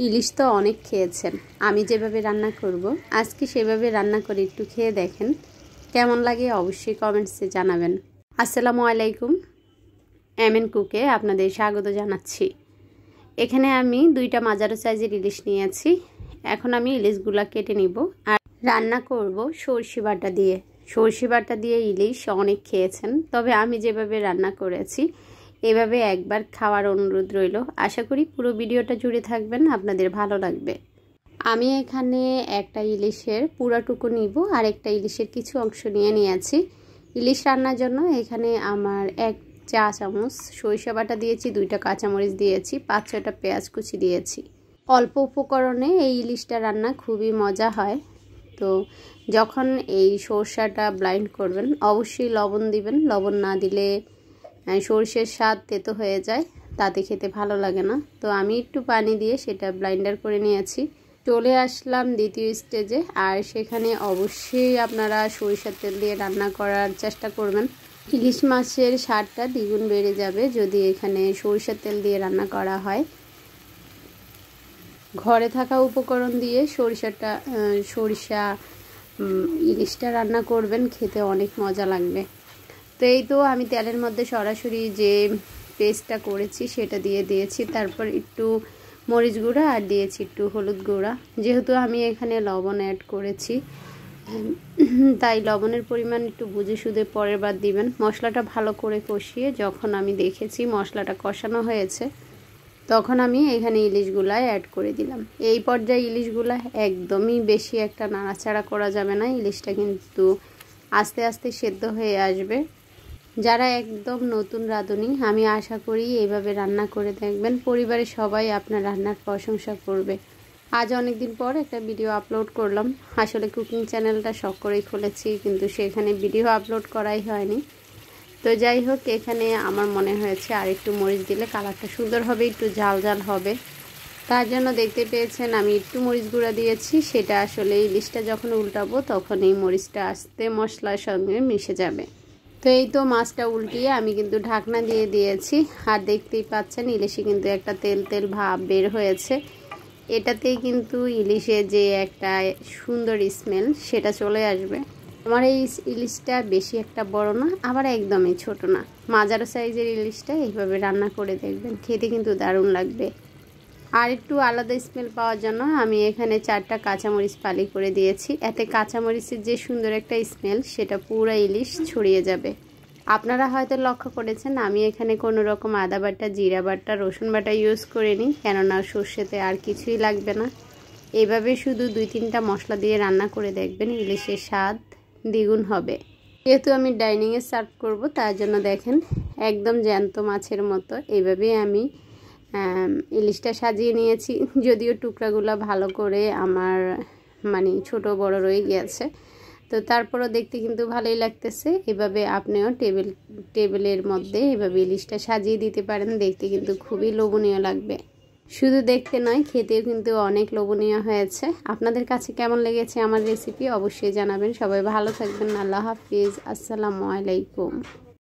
ইলিশ তো অনেক খেয়েছেন, আমি যেভাবে রান্না করব আজকে সেভাবে রান্না করে একটু খেয়ে দেখেন, কেমন লাগে অবশ্যই কমেন্টসে জানাবেন। আসসালামু আলাইকুম, এমএন কুকে আপনাদের স্বাগত জানাচ্ছি। এখানে আমি 2টা মাঝারো সাইজের ইলিশ নিয়েছি। এখন আমি ইলিশগুলো কেটে নিব আর রান্না করব সরষে বাটা দিয়ে। সরষে বাটা দিয়ে ইলিশ অনেক খেয়েছেন, তবে আমি যেভাবে রান্না করেছি এভাবে একবার খাওয়ার অনুরোধ রইল। আশা করি পুরো ভিডিওটা জুড়ে থাকবেন, আপনাদের ভালো লাগবে। আমি এখানে একটা ইলিশের পুরাটুকু নিব আর একটা ইলিশের কিছু অংশ নিয়েছি। ইলিশ রান্নার জন্য এখানে আমার 1 চা চামচ সরিষা বাটা দিয়েছি, 2টা কাঁচামরিচ দিয়েছি, 5-6টা পেঁয়াজ কুচি দিয়েছি। অল্প উপকরণে এই ইলিশটা রান্না খুবই মজা হয়। তো যখন এই সরষাটা ব্লাইন্ড করবেন অবশ্যই লবণ দিবেন। লবণ না দিলে সরষের স্বাদ তেতো হয়ে যায়, তাতে খেতে ভালো লাগে না। তো আমি একটু পানি দিয়ে সেটা ব্লাইন্ডার করে নিয়েছি। চলে আসলাম দ্বিতীয় স্টেজে, আর সেখানে অবশ্যই আপনারা সরিষার তেল দিয়ে রান্না করার চেষ্টা করবেন। ইলিশ মাছের স্বাদটা দ্বিগুণ বেড়ে যাবে যদি এখানে সরিষার তেল দিয়ে রান্না করা হয়। ঘরে থাকা উপকরণ দিয়ে সরিষা ইলিশটা রান্না করবেন, খেতে অনেক মজা লাগবে। তো এই তো আমি তেলের মধ্যে সরাসরি যে পেস্টটা করেছি সেটা দিয়ে দিয়েছি। তারপর একটু মরিচ গুঁড়া আর দিয়েছি একটু হলুদ গুঁড়া। যেহেতু আমি এখানে লবণ অ্যাড করেছি তাই লবণের পরিমাণ একটু বুঝে শুধু পরের বার দিবেন। মশলাটা ভালো করে কষিয়ে যখন আমি দেখেছি মশলাটা কষানো হয়েছে তখন আমি এখানে ইলিশগুলা অ্যাড করে দিলাম। এই পর্যায়ে ইলিশগুলা একদমই বেশি একটা নাড়াচাড়া করা যাবে না, ইলিশটা কিন্তু আস্তে আস্তে সেদ্ধ হয়ে আসবে। যারা একদম নতুন রাঁধুনি আমি আশা করি এইভাবে রান্না করে দেখবেন, পরিবারের সবাই আপনার রান্নার প্রশংসা করবে। আজ অনেক দিন পর একটা ভিডিও আপলোড করলাম। আসলে কুকিং চ্যানেলটা শখ করেই খুলেছি, কিন্তু সেখানে ভিডিও আপলোড করাই হয়নি। তো যাই হোক, এখানে আমার মনে হয়েছে আর একটু মরিচ দিলে কালারটা সুন্দর হবে, একটু ঝাল ঝাল হবে। তার জন্য দেখতে পেয়েছেন আমি একটু মরিচ গুঁড়া দিয়েছি। সেটা আসলে ইলিশটা যখন উল্টাবো তখন এই মরিচটা আস্তে মশলার সঙ্গে মিশে যাবে। তো এই তো মাছটা উল্টিয়ে আমি কিন্তু ঢাকনা দিয়ে দিয়েছি, আর দেখতেই পাচ্ছেন ইলিশে কিন্তু একটা তেল তেল ভাব বের হয়েছে। এটাতেই কিন্তু ইলিশে যে একটা সুন্দর স্মেল সেটা চলে আসবে। আমার এই ইলিশটা বেশি একটা বড় না, আবার একদমই ছোট না, মাঝারো সাইজের ইলিশটা এইভাবে রান্না করে দেখবেন, খেতে কিন্তু দারুণ লাগবে। আর একটু আলাদা স্মেল পাওয়ার জন্য আমি এখানে 4টা কাঁচামরিচ ফালি করে দিয়েছি। এতে কাঁচামরিচের যে সুন্দর একটা স্মেল সেটা পুরো ইলিশ ছড়িয়ে যাবে। আপনারা হয়তো লক্ষ্য করেছেন আমি এখানে কোনো রকম আদা বাটা, জিরা বাটা, রসুন বাটা ইউজ করিনি, কেননা সর্ষেতে আর কিছুই লাগবে না। এইভাবে শুধু 2-3টা মশলা দিয়ে রান্না করে দেখবেন, ইলিশের স্বাদ দ্বিগুণ হবে। যেহেতু আমি ডাইনিংয়ে সার্ভ করব তার জন্য দেখেন একদম জ্যান্ত মাছের মতো এইভাবেই আমি ইলিশটা সাজিয়ে নিয়েছি। যদিও টুকরাগুলো ভালো করে আমার ছোট বড় রয়ে গিয়েছে, তো তারপরও দেখতে কিন্তু ভালোই লাগতেছে। এভাবে আপনিও টেবিলের মধ্যে এভাবে ইলিশটা সাজিয়ে দিতে পারেন, দেখতে কিন্তু খুবই লোভনীয় লাগবে। শুধু দেখতে নয়, খেতেও কিন্তু অনেক লোভনীয় হয়েছে। আপনাদের কাছে কেমন লেগেছে আমার রেসিপি অবশ্যই জানাবেন। সবাই ভালো থাকবেন। আল্লাহ হাফিজ, আসসালামু আলাইকুম।